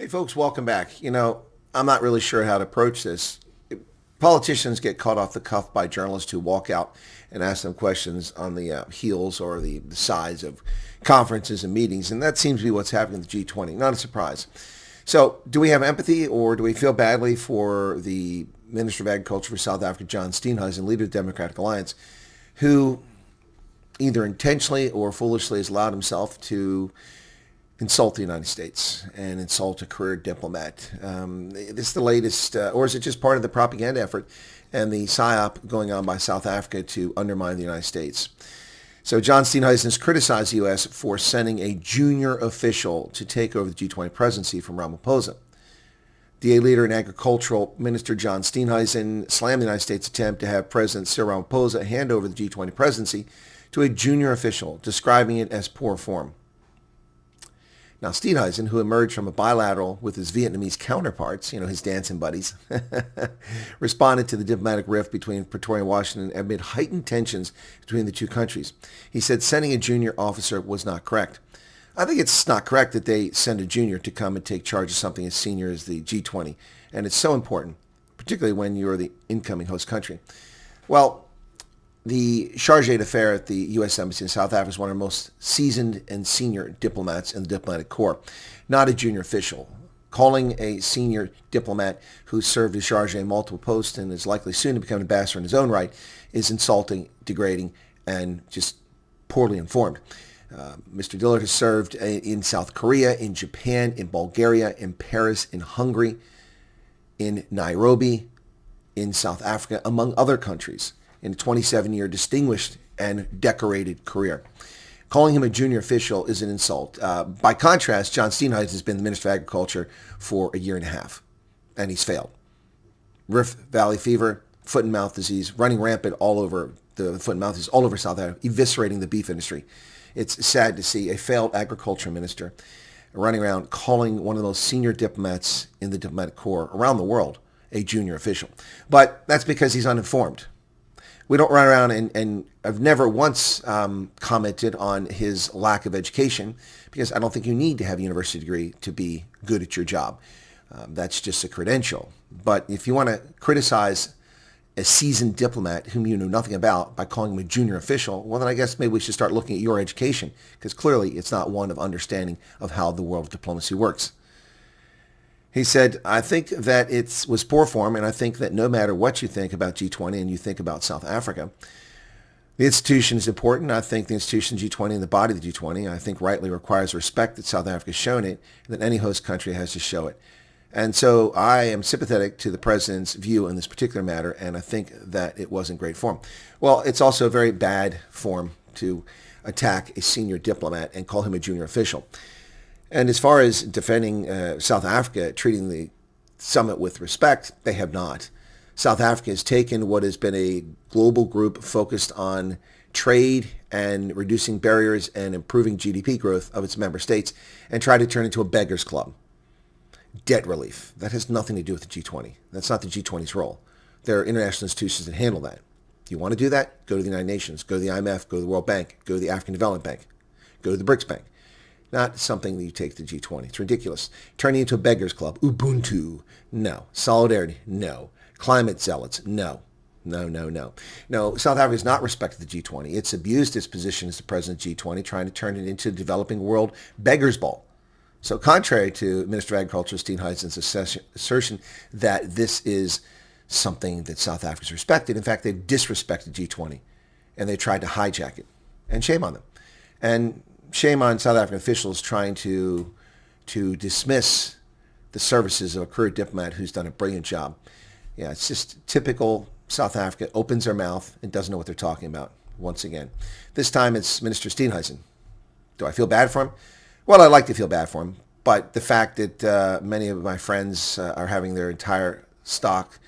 Hey folks, welcome back. I'm not really sure how to approach this. Politicians get caught off the cuff by journalists who walk out and ask them questions on the heels or the sides of conferences and meetings, and that seems to be what's happening at the G20. Not a surprise. So, do we have empathy or do we feel badly for the Minister of Agriculture for South Africa, John Steenhuisen, leader of the Democratic Alliance, who either intentionally or foolishly has allowed himself to insult the United States and insult a career diplomat? This is the latest, or is it just part of the propaganda effort and the psyop going on by South Africa to undermine the United States? So John Steenhuisen has criticized the U.S. for sending a junior official to take over the G20 presidency from Ramaphosa. DA leader and agricultural minister John Steenhuisen slammed the United States' attempt to have President Cyril Ramaphosa hand over the G20 presidency to a junior official, describing it as poor form. Now, Steenhuisen, who emerged from a bilateral with his Vietnamese counterparts, his dancing buddies, responded to the diplomatic rift between Pretoria and Washington amid heightened tensions between the two countries. He said sending a junior officer was not correct. I think it's not correct that they send a junior to come and take charge of something as senior as the G20, and it's so important, particularly when you're the incoming host country. Well, the charge d'affaires at the U.S. Embassy in South Africa is one of the most seasoned and senior diplomats in the diplomatic corps, not a junior official. Calling a senior diplomat who served as charge in multiple posts and is likely soon to become an ambassador in his own right is insulting, degrading, and just poorly informed. Mr. Dillard has served in South Korea, in Japan, in Bulgaria, in Paris, in Hungary, in Nairobi, in South Africa, among other countries, in a 27-year distinguished and decorated career. Calling him a junior official is an insult. By contrast, John Steenhuisen has been the Minister of Agriculture for a year and a half, and he's failed. Rift Valley fever, foot and mouth disease, running rampant all over the foot and mouth disease, all over South Africa, eviscerating the beef industry. It's sad to see a failed agriculture minister running around calling one of the most senior diplomats in the diplomatic corps around the world a junior official. But that's because he's uninformed. We don't run around and I've never once commented on his lack of education because I don't think you need to have a university degree to be good at your job. That's just a credential. But if you want to criticize a seasoned diplomat whom you know nothing about by calling him a junior official, well, then I guess maybe we should start looking at your education because clearly it's not one of understanding of how the world of diplomacy works. He said, I think that it was poor form, and I think that no matter what you think about G20 and you think about South Africa, the institution is important. I think the institution G20 and the body of the G20, I think rightly requires respect that South Africa has shown it, and that any host country has to show it. And so I am sympathetic to the president's view in this particular matter, and I think that it wasn't great form. Well, it's also a very bad form to attack a senior diplomat and call him a junior official. And as far as defending South Africa, treating the summit with respect, they have not. South Africa has taken what has been a global group focused on trade and reducing barriers and improving GDP growth of its member states and tried to turn it into a beggars club. Debt relief. That has nothing to do with the G20. That's not the G20's role. There are international institutions that handle that. If you want to do that, go to the United Nations, go to the IMF, go to the World Bank, go to the African Development Bank, go to the BRICS Bank. Not something that you take to G20. It's ridiculous. Turning into a beggars club. Ubuntu. No. Solidarity. No. Climate zealots. No. No, no, no. No, South Africa has not respected the G20. It's abused its position as the president of G20, trying to turn it into a developing world beggars ball. So contrary to Minister of Agriculture Steenhuisen's assertion that this is something that South Africa's respected, in fact, they've disrespected G20, and they tried to hijack it. And shame on them. And shame on South African officials trying to dismiss the services of a career diplomat who's done a brilliant job. Yeah, it's just typical South Africa, opens their mouth and doesn't know what they're talking about once again. This time it's Minister Steenhuisen. Do I feel bad for him? Well, I'd like to feel bad for him, but the fact that many of my friends are having their entire stock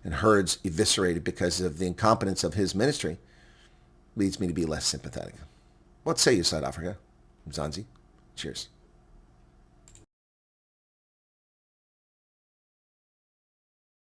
and herds eviscerated because of the incompetence of his ministry leads me to be less sympathetic. What say you, South Africa? Mzansi. Cheers.